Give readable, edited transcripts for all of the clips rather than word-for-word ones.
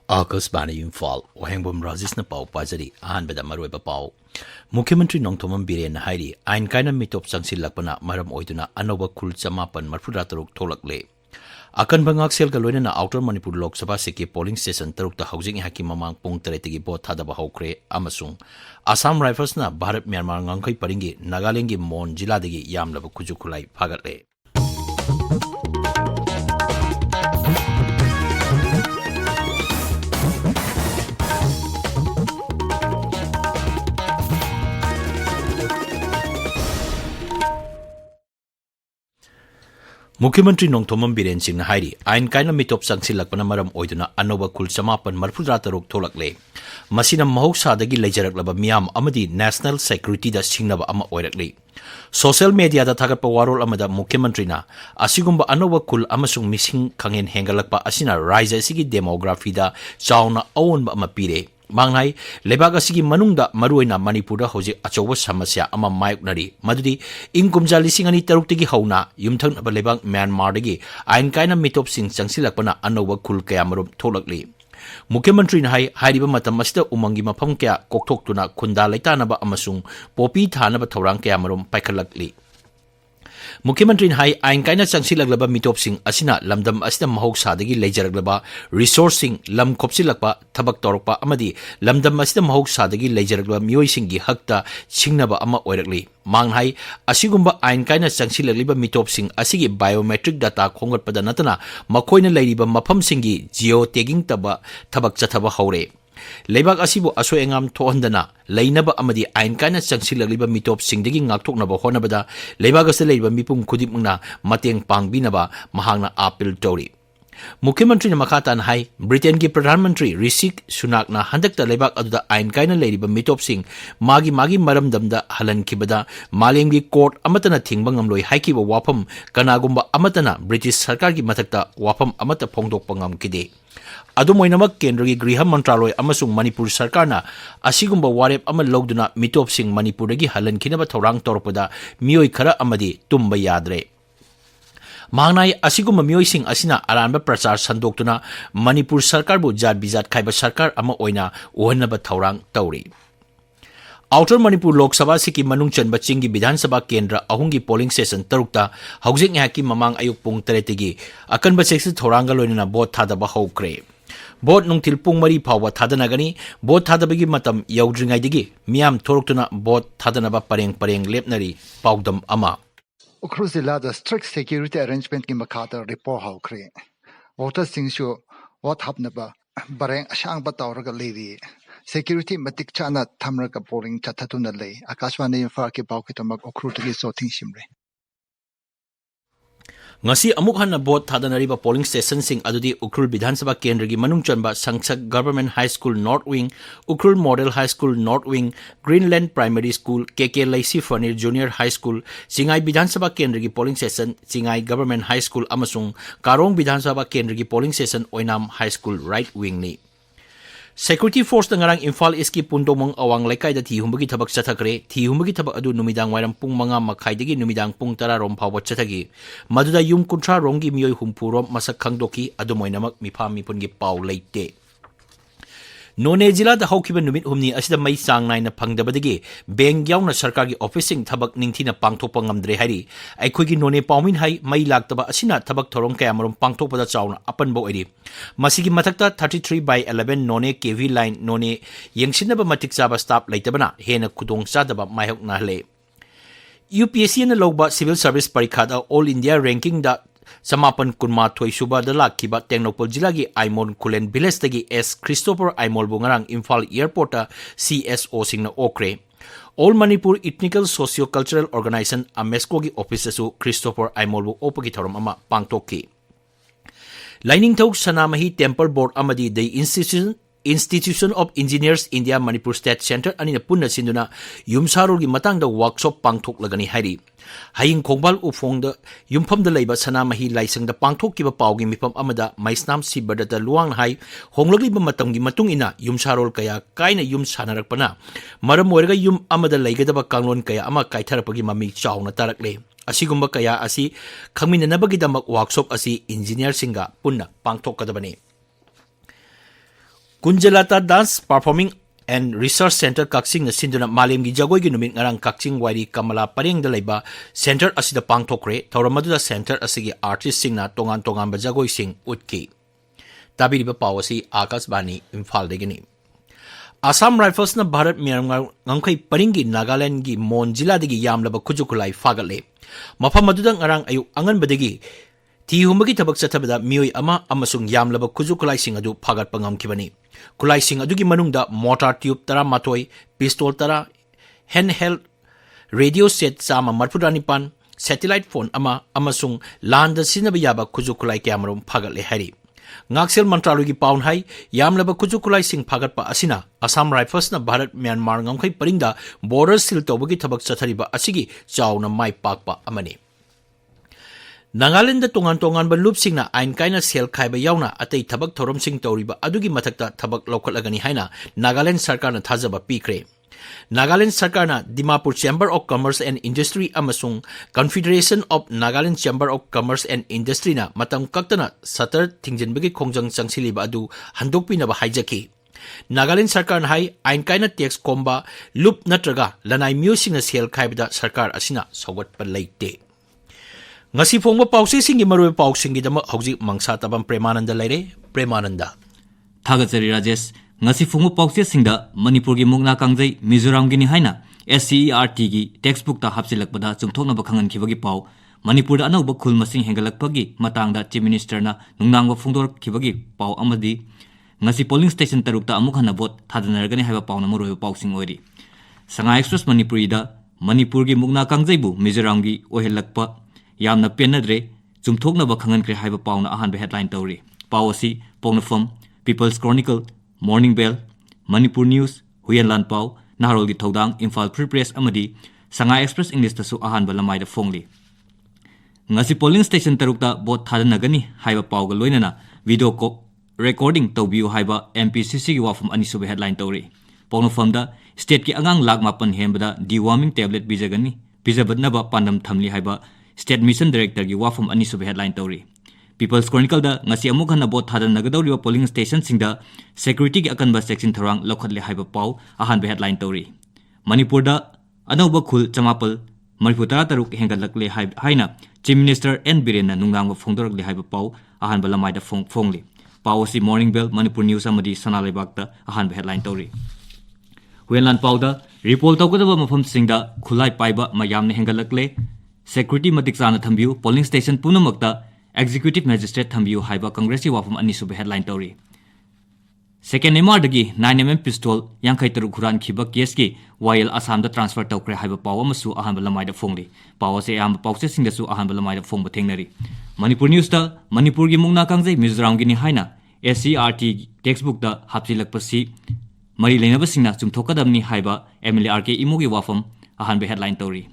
Akasbani Imphal, Wahangbum Razisna Pau Pazari, Anbeda Marueba Pau. Mukhyamatri Nongthomam Biren Hairi, Ain Kaina Mitop Sangsil Lakpana, Maram Oiduna, Anova Kul Samapan, Marfudataruk Tolakle. Akan Bangak Sel Galwena Outer Manipur Lok Sabha Seki polling station Taruk the housing Hakim Mamang Pung Teretigi Bot Hadaba Hokre, Amasung. Assam Rifles na Bharat Myanmar Ngankai Paringi, Nagalengi Mon Jiladigi Yam Lava Kujukulai Pagatle. Mukhyamatri Nongthomam Biren Singh Hairi, Ain Kaina Mitop Sangsilakpana Maram Oiduna, Anova Kul Samapan Marfudataruk Tolakle. Masina Mahoksadagi Lejaраklaba Miyam Amadi National Security da Singnaba Ama Oirakle. Social media da Thagapa Warol Amada Mukhyamatri na, Asigumba Anova Kul Amasung Missing Kangen Hengalakpa Asina Rise Sigi Demography da Chauna Awan Ama Pire. Mangnai lebaga sigi manungda maruina Manipura hoji achoba samasya ama mayuknari madudi ingkumja lisingani taruktigi hauna yumthang ba lebang Myanmar dagi ain kaina mitop sing changsilakpana anoba khul kaya marum tholakli Mukhyamatri na hairiba matam asida umangi mafam kya kokthokuna khunda laitanaba amasung popi thanaba thorang kaya marum paikhalakli Mukhyamatri hai ain kaina changsilaglaba mitop sing asina lamdam asida mahoksadagi leijaraglaba resourcing lam khopsilakpa thabak torokpa amadi lamdam asida mahoksadagi leijaraglaba mioi singi hakta singnaba ama oirakli manghai asigumba ain kaina changsilagliba mitop sing asigi biometric data khongatpada natana makoina leiriba mafam singi geo tagging taba thabak chathaba haure Lebak asibu aso engam thohandana leinaba amadi ain kana changsilagliba mitop singdagi ngakthoknaba honabada lebak ase leiba mipum khudimna mateng pangbinaba mahangna appeal tori Mukhyamatri na makatan hai Britain ki Pradhan Mantri Rishi Sunak na handakta lebak aduda ain kaina leiriba mitop sing magi maramdamda halan kibada malemgi court amatana thingba ngamloi haikiba wafam kanagumba amatana British sarkar ki mathakta wafam amata phongdokpa ngamkide Adumoinamak Kendragi Griha Mantraloy Amasung Manipur Sarkarna Asigumba Warep Ama Logduna Mitop Sing Manipuragi Halan Kinaba Torang Torpada Mioi Kara Amadi Tumba Yadre Mangnai Asigumba Mioi Sing Asina Aramba Prachar Sandoktuna Manipur Sarkarbu Jad Bizat Kaiba Sarkar Ama Oina Ohanaba Torang Tauri Outer Manipur Lok Sabha Siki Manungchan Bachingi Bidhan Sabha Kendra Ahungi polling session Tarukta Housing Haki Mamang Ayuk Pung Teretigi Akan Basex Toranga Loina Bot Thadaba Hokre Bot Nungtil Pung Mari Pawa Thadanagani Bot Thadabagi Matam Yaudringaidigi Miam Toruktuna Bot Thadanaba Pareng Lepnari Paudam Ama Ukruzilla the strict security arrangement ki makata report hokre Voters Singshu what hapnaba Bareng Ashang Batauraga Lady Security Matik Chana Tamraka polling Chatatuna lay Akashwani Farki Baukitamak Okrutagi Soting Shimre Ngasi amuk han na bot thadanariba polling station sing adudi Ukrul Bidhan Sabha Kendra gi manungchanba Sangsak Government High School North Wing, Ukrul Model High School North Wing, Greenland Primary School, KK Lacy Fanir Junior High School, Singai Bidhan Sabha Kendra gi polling station Singai Government High School amasung Karong Bidhan Sabha Kendra gi polling station Oinam High School Right Wing ni Security Force ngarang Imphal East ki puntomong awang laikai da thihumbagi thabak chathakre thihumbagi thabak adu numidang wairam pung manga makhai dagi numidang pung tara rom phawa chathagi maduda yum kunthra rongi mioi humpu rom masak khangdoki adu moinamak mipha mipun gi pau leite None Jila da Hokiba Numit Humni Asida Mai Sang Nine Pangdabadagi, Beng Yauna Sarkagi Officing Tabak Ningtina Pangtopangam Drehari, Aikuigi None Paumin Hai, Mai Laktaba Asina Tabak Torong Cameron Pangtopa Chauna, Upon Boedi. Masigi Matakta 33/11 None KV line None Yangsinaba Matikzaba Stop Laitabana, Hena Kudong Sadaba Mahok Nahle. UPSC na Loba Civil Service Parikada All India Ranking da Samapan Kunma Toy Suba da Lakiba Technopol Jilagi Aimon Kulen Bilestagi S. Christopher Aimol Bungarang Imphal Airport CSO Singna Okre. All Manipur Ethnical Socio-Cultural Organization Ameskogi Officesu Christopher Aimolbu Opagi Thorum Ama Pangtoki. Lining Tok Sanamahi Temple Board Amadi the Institution of Engineers India Manipur State Center Anina Punna Sinduna Yumsarul gi matang da workshop pangthok lagani hairi Haying Kongbal Ufong da Yumpham da Laiba Sanamahi Laisang da pangthok kiba paugi mipam amada Maisnam Sibada da Luang Hai Honglagi ba matam gi matung ina Yumsarol kaya kaina yum sanarakpana Maram oirga yum amada laigadaba kanglon kaya ama kaitharapagi mami chawna tarakle Asigumba kaya asi khaminanabagidamak workshop asi engineer singa punna pangthok kadabani Kunjalata Dance Performing and Research Center Kaksing na sinduna malemgi jagoy gi numit ngarang Kaksing Wairi Kamala Pareng da laiba center asida pangthokre thauramadu center asigi artist singna tongan tongan ba jagoy sing utki tabiriba pawasi Akashbani Imphal degini Assam Rifles na Bharat Myanmar ngangkai paringi Nagaland gi Mon jila degi yamlaba kujukulai fagale mafam adudang ngarang ayu angan badegi ti humagi tabak chathabada mioi ama amasung yamlaba kujukulai sing adu phagat pangam kibani kulai sing adugi manungda mortar tube tara matoi pistol tara handheld radio set sama marpudanipan satellite phone ama amasung landa sinaba yaba kujukulai kyamarum phagat le hari ngaksel mantralugi paun hai yamlaba kujukulai sing phagat pa asina Assam Rifles na Bharat Myanmar ngamkhai paringda border seal tobagi thabak chathariba asigi chauna mai pakpa amani Nagaland da tongan ba loop singna ain kaina sel khaiba yauna atei thabak thorom sing toriba adugi mathakta thabak lokhalagani haina Nagaland sarkar na thajaba pikre Nagaland sarkar na Dimapur Chamber of Commerce and Industry amasung Confederation of Nagaland Chamber of Commerce and Industry na matam kaktana satar thingjinbagi khongjang changsiliba adu handokpi na ba haijaki Nagaland sarkar na hai ain kaina tax komba loop natraga lanai music na sel khaibada sarkar asina sawat pa leite Ngasi phongba pawsi singi maroi pawsingi dama hauji Mangsatabam Premananda laire Premananda Thagachari Rajesh ngasi phongba pawsi singda Manipur gi mungna kangjai Mizoram gi ni haina SCERT gi textbook ta hapsilakpada chungthokna ba khangan khibagi paw Manipur da anauba khul masing hengalakpagi matangda Chief Minister na nungnangba phongdor khibagi paw amadi ngasi polling station tarukta amuk hana vote thadanargani haiba paw na maroi pawsing oiri Sanga Express Manipuri da Manipur gi mungna kangjai bu Mizoram gi ohelakpa Yamna penadre chumthokna ba khangan kre haiba pauna ahan be headline tawri pawasi pongnafam People's Chronicle Morning Bell Manipur News Huyanlan Paw Naharol gi thodang Imphal Free Press amadi Sanga Express English tasu ahan ba lamai da phongli ngasi polling station tarukta bot thadanagani haiba pawga loinana video ko recording tawbiu haiba MPCC gi wafam anisu be headline tawri pongnafam da state ki angang lak mapan hembada deworming tablet bijagani bijabadna ba pandam thamli haiba State Mission Director gi wafam ani sub headline tawri People's Chronicle da ngasi amuk hana bot thadan nagadawri polling station singda security gi akan ba section tharang lokhatle haiba paw ahan be headline tawri Manipur da anauba khul chamapal mariputara taruk hengalakle haina Chief Minister N Biren na nungang ba phongdorak le haiba paw ahan ba lamai da phongli pawsi Morning Bell Manipur News amadi Sanalebak da ahan be headline tawri Huyanlan paw da report tawkadaba mafam singda khulai paiba mayamne hengalakle Security Matikzana Thambiu polling station Punamakta Executive Magistrate Thambiu Haiba Congress wafam ani sub headline tawri Second MR dagi 9mm pistol yankai taru khuran khiba case ki while Assam da transfer tawkre haiba paw amasu ahan balamai da phongli pawase am pawse singda su ahan balamai da phongba thengnari Manipur News da Manipur gi mungna kangjai Mizoram gi ni haina SCERT textbook da hapsilakpasi mari leinaba singna chumthokadamni haiba MLA RK imo gi wafam ahan be headline tawri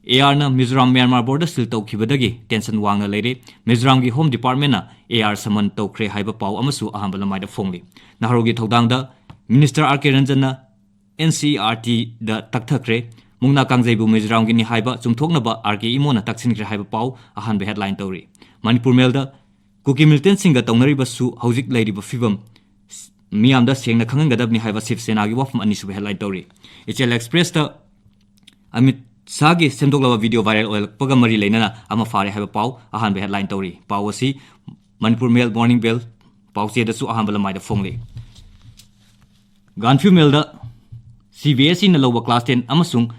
AR na Mizoram Myanmar border still tawkhibadagi tension wangna leire Mizoram gi Home Department na AR saman tawkhre haiba paw amasu ahamba lamai da phongli naharogi thodang da Minister RK Ranjan na NCERT da takthakre mungna kangjaibu Mizoram gi ni haiba chumthokna ba RK imo na taksinkhre haiba paw ahan be headline tawri Manipur Mail da Kuki Milton Singh ga tawnari basu hojik leiriba fibam miyam da sengna khangan gadabni haiba Shiv Sena gi wafam ani sub headline tawri HL Express da Amit Sagi semdoklaba video viral oil pagamari leinana ama fare haiba paw ahan be headline tawri pawasi Manipur Mail Morning Bell pawse da su ahan balamai da phongli Ganfu Mail da CBSE na lowa class 10 amasung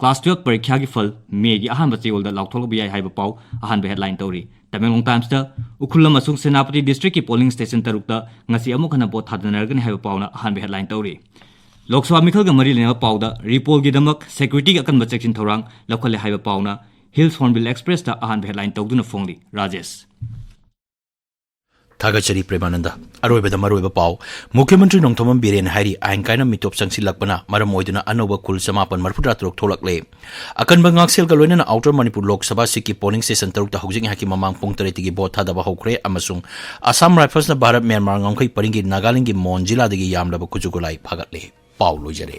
class 12 parikha gi phal me gi ahan ba cheol da laukthol bi haiba paw ahan be headline tawri Tamelong Times da ukhulam asung Senapati district ki polling station tarukta ngasi amuk hana bot thadanargani haiba paw na ahan be headline tawri Lok Sabha Mikhal ga mari lena pawda repol gi damak security ga kan ba section thorang lokhale haiba pawna Hills Hornbill Express da ahan headline tawduna phongli Rajesh Thagachari Premananda aroibada maroiba paw Mukhyamantri Nongthomam Biren hairi ain kaina mitop sangsilakpana maram oiduna anoba kul samapan marputra trok tholakle akan bangaksel ga loinana outer Manipur Lok Sabha Sikki polling station tarukta hojing haki mamang pung 3 gi bot thadaba hokre amasung Assam Rifles na Bharat Myanmar ngamkhai paringi Nagaland gi Mon jila dagi yamlaba kujugulai phagatle Paulo Jare.